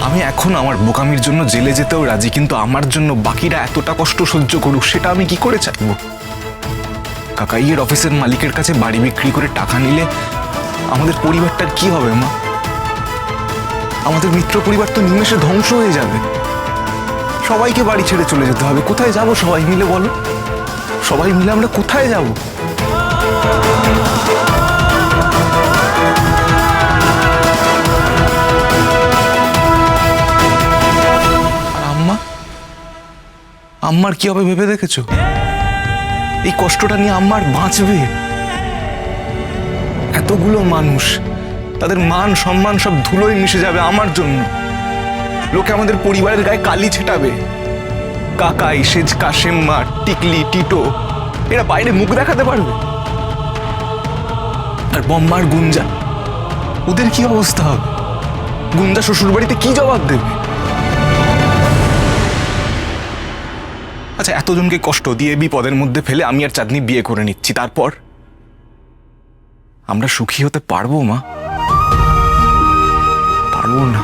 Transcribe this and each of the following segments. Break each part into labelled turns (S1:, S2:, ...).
S1: আমি এখন আমার বোকামির জন্য জেলে যেতেও রাজি, কিন্তু আমার জন্য বাকিরা এতটা কষ্ট সহ্য করুক সেটা আমি কি করে চাইব? কাকাইয়ের অফিসের মালিকের কাছে বাড়ি বিক্রি করে টাকা নিলে আমাদের পরিবারটার কি হবে মা? আমাদের মিত্র পরিবার তো নিমেষে ধ্বংস হয়ে যাবে। সবাইকে বাড়ি ছেড়ে চলে যেতে হবে। কোথায় যাব সবাই মিলে বলো? সবাই মিলে আমরা কোথায় যাব? আম্মার কি হবে ভেবে দেখেছো? এই কষ্টটা নিয়ে আম্মার বাঁচবে? এতগুলো মানুষ, তাদের মান সম্মান সব ধুলোয় মিশে যাবে আমার জন্য। লোকে আমাদের পরিবারের গায়ে কালি ছেটাবে। কাকাই, সেজ, কাশেম্মা, টিকলি, টিটো এরা বাইরে মুখ দেখাতে পারবে? আর বম্মার গুঞ্জা, ওদের কি অবস্থা হবে? গুঞ্জা শ্বশুর বাড়িতে কি জবাব দেবে? আচ্ছা, এতজনকে কষ্ট দিয়ে বিপদের মধ্যে ফেলে আমি আর চাঁদনি বিয়ে করে নিচ্ছি, তারপর আমরা সুখী হতে পারবো মা? পারবো না।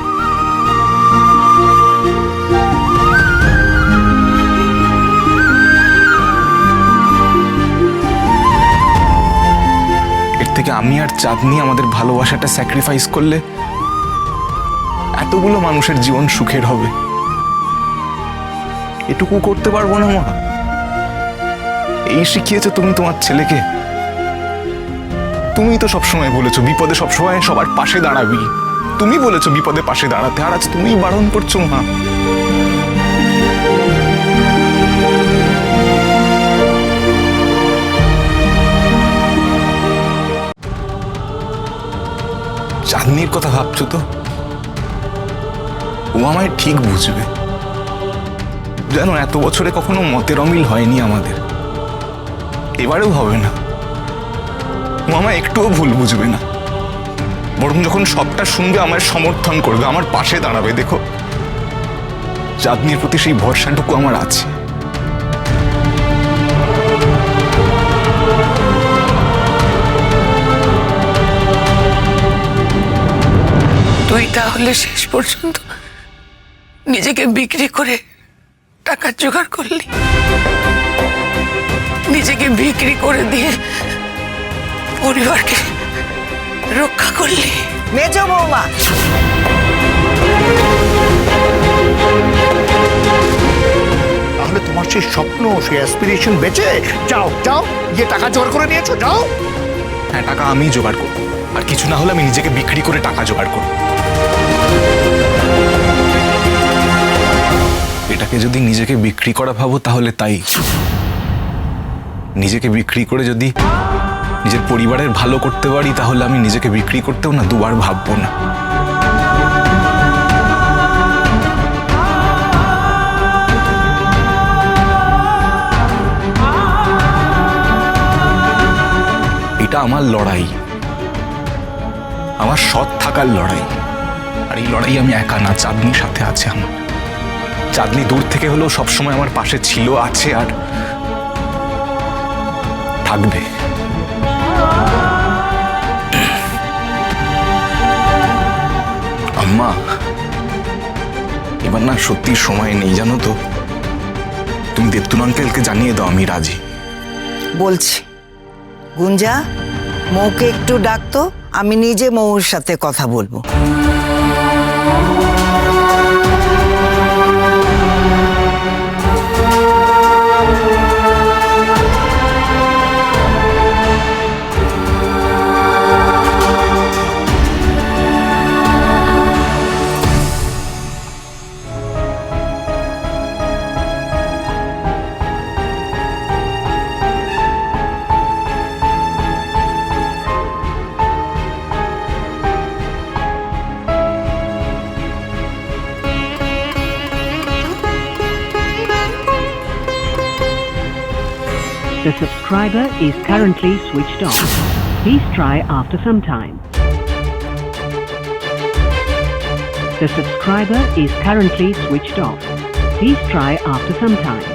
S1: এর থেকে আমি আর চাঁদনি আমাদের ভালোবাসাটা স্যাক্রিফাইস করলে এতগুলো মানুষের জীবন সুখের হবে। এটুকু করতে পারবো না মা? এই শিখিয়েছো তুমি তোমার ছেলেকে? তুমি তো সবসময় বলেছো বিপদে সবসময় সবার পাশে দাঁড়াবি। তুমি বলেছো বিপদে পাশে দাঁড়াতে, আর আজ তুমিই বারণ করছো মা। চাঁদনির কথা ভাবছো তো? ও আমায় ঠিক বুঝবে। জানো, এত বছরে কখনো মতের অমিল হয়নি আমাদের, এবারেও হবে না। ও আমায় একটুও ভুল বুঝবে না, বরং যখন সবটা শুনবে আমায় সমর্থন করবে, আমার পাশে দাঁড়াবে। দেখো, চাঁদনির প্রতি সেই ভরসাটুকু আমার আছে।
S2: তুই তাহলে শেষ পর্যন্ত নিজেকে বিক্রি করে টাকা জোগাড় করলি, নিজেকে বিক্রি করে দিয়ে পরিবারকে রক্ষা করলি।
S3: মেজ বৌমা,
S4: তাহলে তোমার সেই স্বপ্ন, সেই অ্যাসপিরেশন বেঁচে যাও, যাও গিয়ে টাকা জোগাড় করে নিয়েছো, যাও।
S1: হ্যাঁ, টাকা আমি জোগাড় করবো, আর কিছু না হলে আমি নিজেকে বিক্রি করে টাকা জোগাড় করবো। এটাকে যদি নিজেকে বিক্রি করা ভাবো তাহলে তাই। নিজেকে বিক্রি করে যদি নিজের পরিবারের ভালো করতে পারি তাহলে আমি নিজেকে বিক্রি করতেও না দুবার ভাববো না। এটা আমার লড়াই, আমার সৎ থাকার লড়াই। আর এই লড়াই আমি একা না, চাঁদনির সাথে আছে আমার। চাঁদনি দূর থেকে হলেও সবসময় আমার পাশে ছিল, আছে আর থাকবে। আম্মা, এবার না সত্যি সময় নেই জানো তো। তুমি দেবতুন আঙ্কেলকে জানিয়ে দাও আমি রাজি।
S3: বলছি গুঞ্জা, মৌকে একটু ডাকতো, আমি নিজে মৌর সাথে কথা বলবো।
S5: The subscriber is currently switched off. Please try after some time. The subscriber is currently switched off. Please try after some time.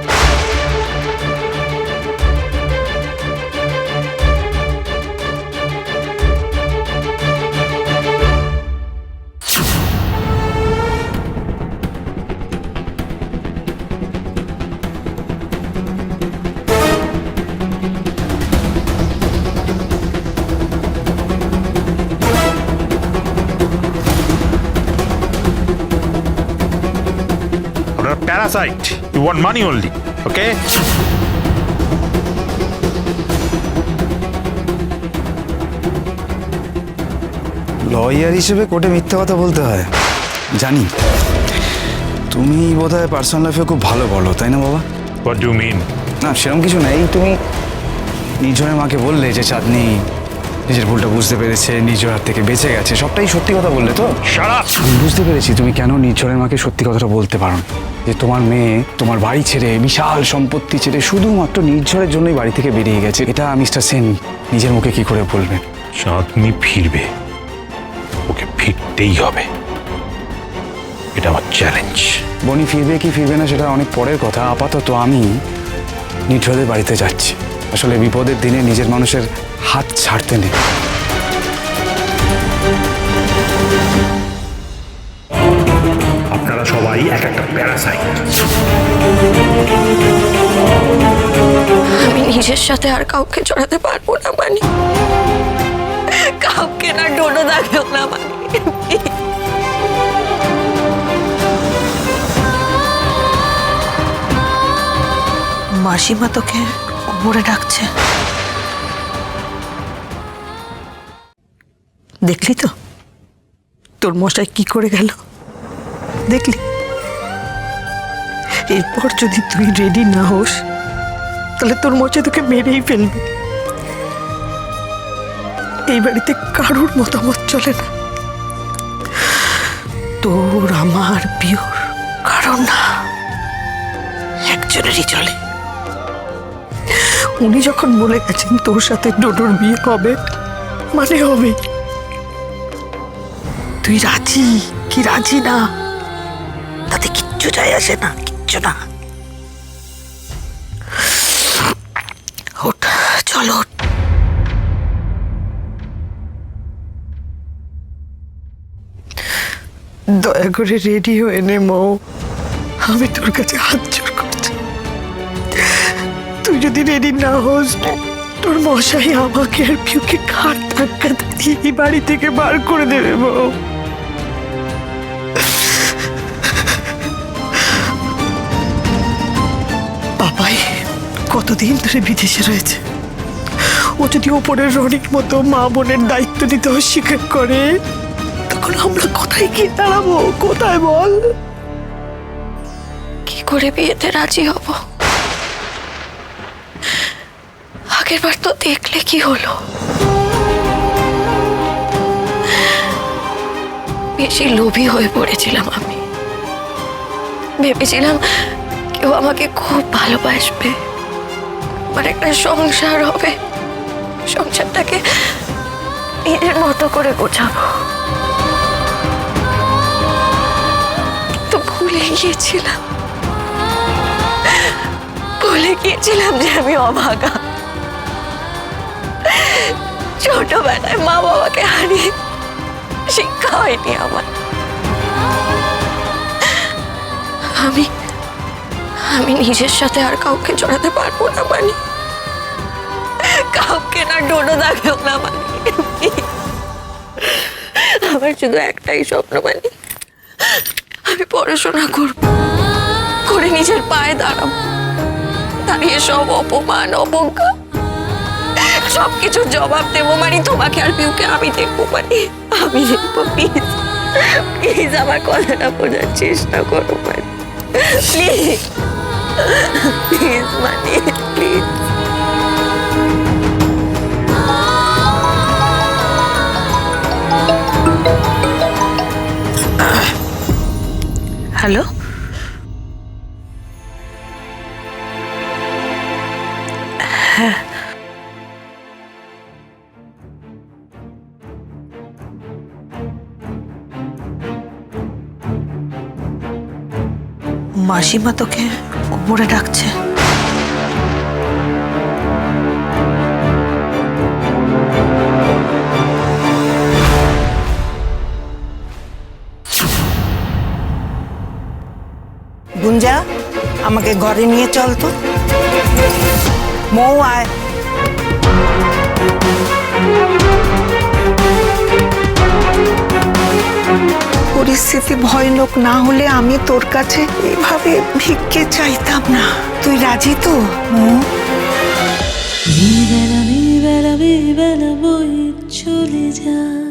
S6: You're a parasite. You want money only. Okay?
S7: Lawyer হিসেবে কোর্টে মিথ্যা কথা বলতে হয় জানি। তুমি বোধহয় personal লাইফে খুব ভালো বলো, তাই না বাবা?
S6: What do you mean?
S7: না সেরকম কিছু নাই। তুমি নির্ঝরের মাকে বললে যে চাঁদনি নিজের ভুলটা বুঝতে পেরেছে, নির্ঝর হাত থেকে বেঁচে গেছে, সবটাই সত্যি কথা বললে তো?
S6: Shut up!
S7: আমি বুঝতে পেরেছি তুমি কেন নির্ঝরের মাকে সত্যি কথাটা বলতে পারো না। যে তোমার মেয়ে তোমার বাড়ি ছেড়ে, বিশাল সম্পত্তি ছেড়ে শুধুমাত্র নির্ঝরের জন্যই বাড়ি থেকে বেরিয়ে গেছে। এটা মিস্টার সেন নিজের মুখে কি করে বলবেন?
S6: চাঁদনি ফিরবে, ওকে ফিরতেই হবে, এটা আমার চ্যালেঞ্জ।
S7: বনি ফিরবে কি ফিরবে না সেটা অনেক পরের কথা। আপাতত আমি নির্ঝরের বাড়িতে যাচ্ছি। আসলে বিপদের দিনে নিজের মানুষের হাত ছাড়তে নেই।
S4: আপনারা সবাই এক একটা প্যারাসাইট।
S2: আমি নিজের সাথে আর কাউকে জড়াতে পারবো না মানে, কাউকে না ডোডো দাগেও না মানে।
S3: মাসিমা তোকে কোমরে ডাকছে, দেখলি তো তোর মশাই কি করে গেল? দেখলি? এরপর যদি তুই রেডি না হোস তাহলে তোর মশাই তোকে মেরেই ফেলবে। এই বাড়িতে কারোর মতামত চলে না, তোর আমার পিওর কারণ না, একজনেরই চলে। উনি যখন বলে গেছেন তোর সাথে ডোডোর বিয়ে হবে মানে হবে। তুই রাজি কি রাজি না তাতে কিচ্ছু যায় আসে না, কিচ্ছু না। ওঠ, চলো। দয়া করে রেডি হয়ে নে মৌ, আমি তোর কাছে হাত জোর করছি। তুই যদি রেডি না হোস তোর মশাই আমাকে আর পিউকে ঘাট ধাক্কা দিয়ে এই বাড়ি থেকে বার করে দেবে বউ। বাবাই কতদিন ধরে বিদেশে রয়েছে, ও যদি ওপরের রনির মতো মা বোনের দায়িত্ব নিতে অস্বীকার করে তখন আমরা কোথায় গিয়ে দাঁড়াবো? কোথায় বল?
S2: কি করে বিয়েতে রাজি হব? আগের বার তো দেখলে কি হলো। বেশি লোভী হয়ে পড়েছিলাম আমি। ভেবেছিলাম কেউ আমাকে খুব ভালোবাসবে, আমার একটা সংসার হবে, সংসারটাকে নিজের মতো করে গোছাবো। তো ভুলে গিয়েছিলাম যে আমি অভাগা। ছোটবেলায় মা বাবাকে হারিয়ে শিক্ষা হয়নি আমার। আমি নিজের সাথে আর কাউকে জড়াতে পারবো না মানে, কাউকে না ডোডো দাগেও না মানে। আমার শুধু একটাই স্বপ্ন মানে, আমি পড়াশোনা করব, করে নিজের পায়ে দাঁড়াবো, দাঁড়িয়ে সব অপমান অবজ্ঞা সবকিছুর জবাব দেবো মানে। তোমাকে আর পিউকে আমি দেখবো মানে, আমি দেখবো। প্লিজ প্লিজ আমার কথাটা বোঝার চেষ্টা করো মানে, প্লিজ প্লিজ মানে, প্লিজ। হ্যালো, হ্যাঁ মাসিমা তোকে কোমরে ডাকছে। গুঞ্জা, আমাকে ঘরে নিয়ে চল তো। মৌ আয়।
S3: পরিস্থিতি ভয়ানক না হলে আমি তোর কাছে এভাবে ভিক্ষে চাইতাম না। তুই রাজি তো মৌ?
S8: মেবেলা বই চলে যা।